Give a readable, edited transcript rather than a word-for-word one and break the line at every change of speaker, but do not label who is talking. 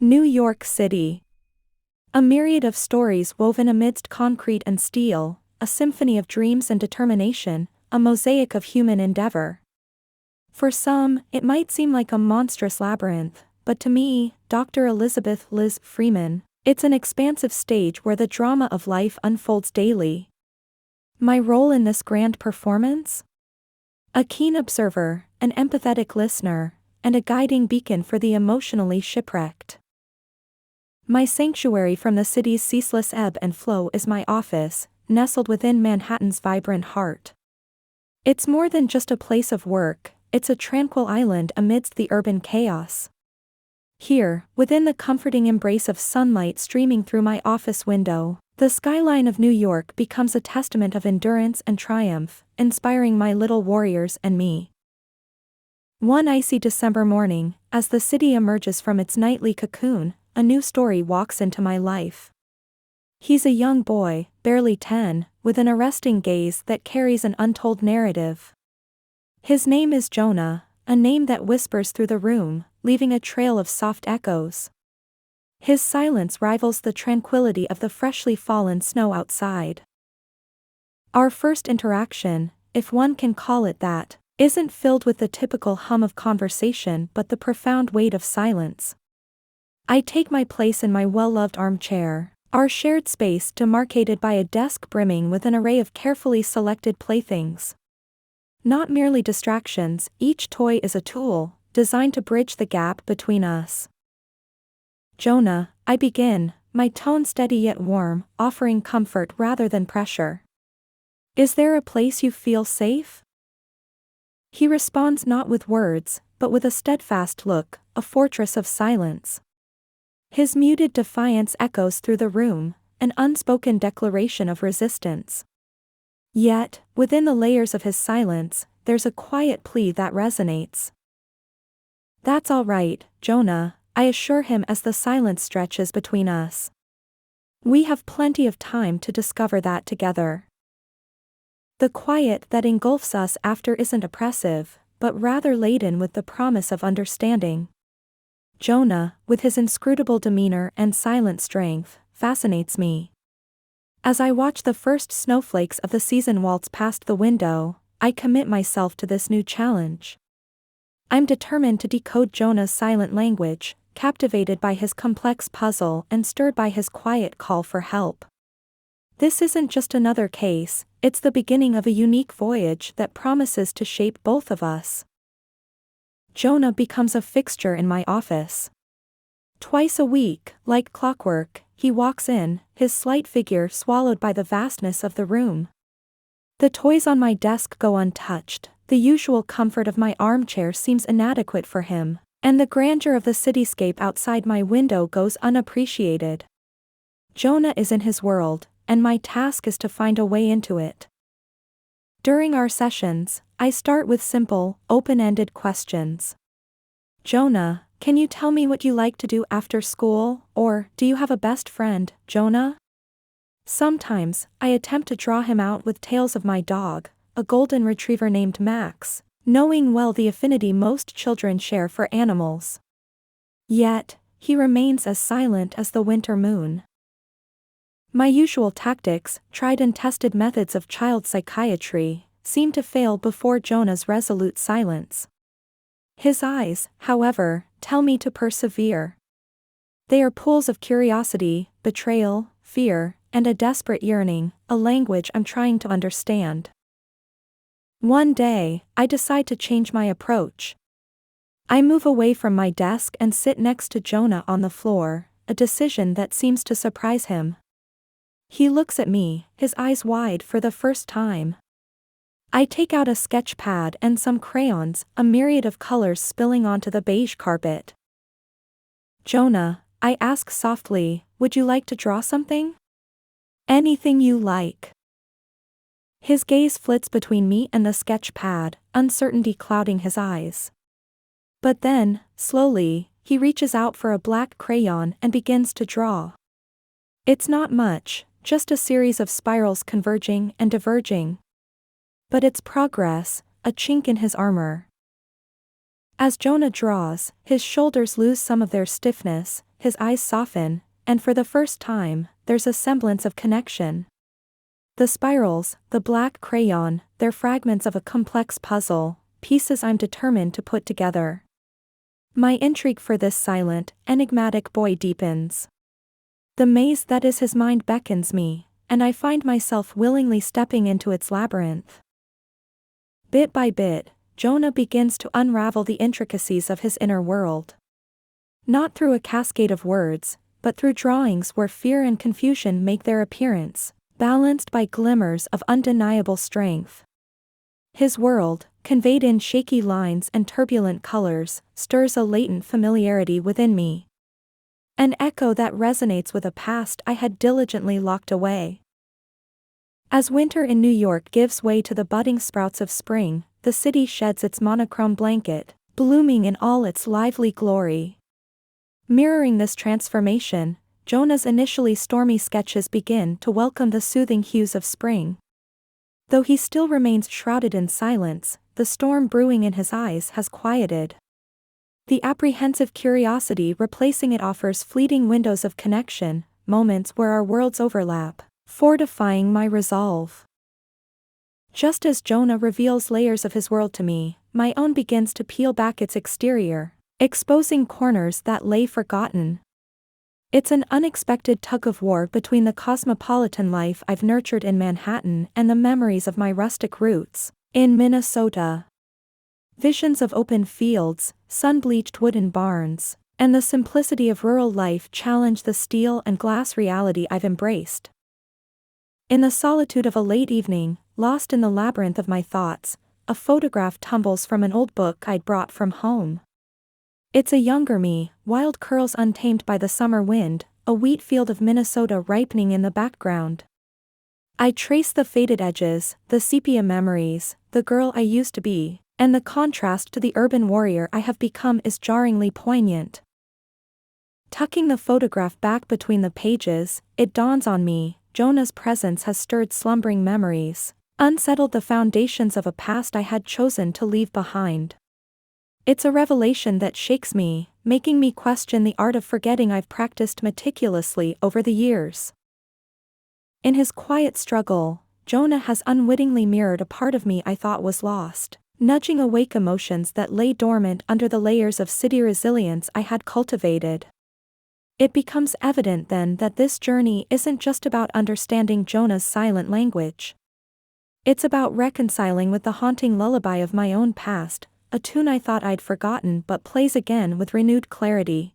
New York City. A myriad of stories woven amidst concrete and steel, a symphony of dreams and determination, a mosaic of human endeavor. For some, it might seem like a monstrous labyrinth, but to me, Dr. Elizabeth Liz Freeman, it's an expansive stage where the drama of life unfolds daily. My role in this grand performance? A keen observer, an empathetic listener, and a guiding beacon for the emotionally shipwrecked. My sanctuary from the city's ceaseless ebb and flow is my office, nestled within Manhattan's vibrant heart. It's more than just a place of work, it's a tranquil island amidst the urban chaos. Here, within the comforting embrace of sunlight streaming through my office window, the skyline of New York becomes a testament of endurance and triumph, inspiring my little warriors and me. One icy December morning, as the city emerges from its nightly cocoon, a new story walks into my life. He's a young boy, barely 10, with an arresting gaze that carries an untold narrative. His name is Jonah, a name that whispers through the room, leaving a trail of soft echoes. His silence rivals the tranquility of the freshly fallen snow outside. Our first interaction, if one can call it that, isn't filled with the typical hum of conversation but the profound weight of silence. I take my place in my well-loved armchair, our shared space demarcated by a desk brimming with an array of carefully selected playthings. Not merely distractions, each toy is a tool, designed to bridge the gap between us. Jonah, I begin, my tone steady yet warm, offering comfort rather than pressure. Is there a place you feel safe? He responds not with words, but with a steadfast look, a fortress of silence. His muted defiance echoes through the room, an unspoken declaration of resistance. Yet, within the layers of his silence, there's a quiet plea that resonates. That's all right, Jonah, I assure him as the silence stretches between us. We have plenty of time to discover that together. The quiet that engulfs us after isn't oppressive, but rather laden with the promise of understanding. Jonah, with his inscrutable demeanor and silent strength, fascinates me. As I watch the first snowflakes of the season waltz past the window, I commit myself to this new challenge. I'm determined to decode Jonah's silent language, captivated by his complex puzzle and stirred by his quiet call for help. This isn't just another case, it's the beginning of a unique voyage that promises to shape both of us. Jonah becomes a fixture in my office. Twice a week, like clockwork, he walks in, his slight figure swallowed by the vastness of the room. The toys on my desk go untouched, the usual comfort of my armchair seems inadequate for him, and the grandeur of the cityscape outside my window goes unappreciated. Jonah is in his world, and my task is to find a way into it. During our sessions, I start with simple, open-ended questions. Jonah, can you tell me what you like to do after school, or, do you have a best friend, Jonah? Sometimes, I attempt to draw him out with tales of my dog, a golden retriever named Max, knowing well the affinity most children share for animals. Yet, he remains as silent as the winter moon. My usual tactics, tried and tested methods of child psychiatry, seem to fail before Jonah's resolute silence. His eyes, however, tell me to persevere. They are pools of curiosity, betrayal, fear, and a desperate yearning, a language I'm trying to understand. One day, I decide to change my approach. I move away from my desk and sit next to Jonah on the floor, a decision that seems to surprise him. He looks at me, his eyes wide for the first time. I take out a sketch pad and some crayons, a myriad of colors spilling onto the beige carpet. Jonah, I ask softly, would you like to draw something? Anything you like. His gaze flits between me and the sketch pad, uncertainty clouding his eyes. But then, slowly, he reaches out for a black crayon and begins to draw. It's not much, just a series of spirals converging and diverging. But it's progress, a chink in his armor. As Jonah draws, his shoulders lose some of their stiffness, his eyes soften, and for the first time, there's a semblance of connection. The spirals, the black crayon, they're fragments of a complex puzzle, pieces I'm determined to put together. My intrigue for this silent, enigmatic boy deepens. The maze that is his mind beckons me, and I find myself willingly stepping into its labyrinth. Bit by bit, Jonah begins to unravel the intricacies of his inner world. Not through a cascade of words, but through drawings where fear and confusion make their appearance, balanced by glimmers of undeniable strength. His world, conveyed in shaky lines and turbulent colors, stirs a latent familiarity within me. An echo that resonates with a past I had diligently locked away. As winter in New York gives way to the budding sprouts of spring, the city sheds its monochrome blanket, blooming in all its lively glory. Mirroring this transformation, Jonah's initially stormy sketches begin to welcome the soothing hues of spring. Though he still remains shrouded in silence, the storm brewing in his eyes has quieted. The apprehensive curiosity replacing it offers fleeting windows of connection, moments where our worlds overlap, fortifying my resolve. Just as Jonah reveals layers of his world to me, my own begins to peel back its exterior, exposing corners that lay forgotten. It's an unexpected tug-of-war between the cosmopolitan life I've nurtured in Manhattan and the memories of my rustic roots in Minnesota. Visions of open fields, sun-bleached wooden barns, and the simplicity of rural life challenge the steel and glass reality I've embraced. In the solitude of a late evening, lost in the labyrinth of my thoughts, a photograph tumbles from an old book I'd brought from home. It's a younger me, wild curls untamed by the summer wind, a wheat field of Minnesota ripening in the background. I trace the faded edges, the sepia memories, the girl I used to be, and the contrast to the urban warrior I have become is jarringly poignant. Tucking the photograph back between the pages, it dawns on me, Jonah's presence has stirred slumbering memories, unsettled the foundations of a past I had chosen to leave behind. It's a revelation that shakes me, making me question the art of forgetting I've practiced meticulously over the years. In his quiet struggle, Jonah has unwittingly mirrored a part of me I thought was lost, nudging awake emotions that lay dormant under the layers of city resilience I had cultivated. It becomes evident then that this journey isn't just about understanding Jonah's silent language. It's about reconciling with the haunting lullaby of my own past, a tune I thought I'd forgotten but plays again with renewed clarity.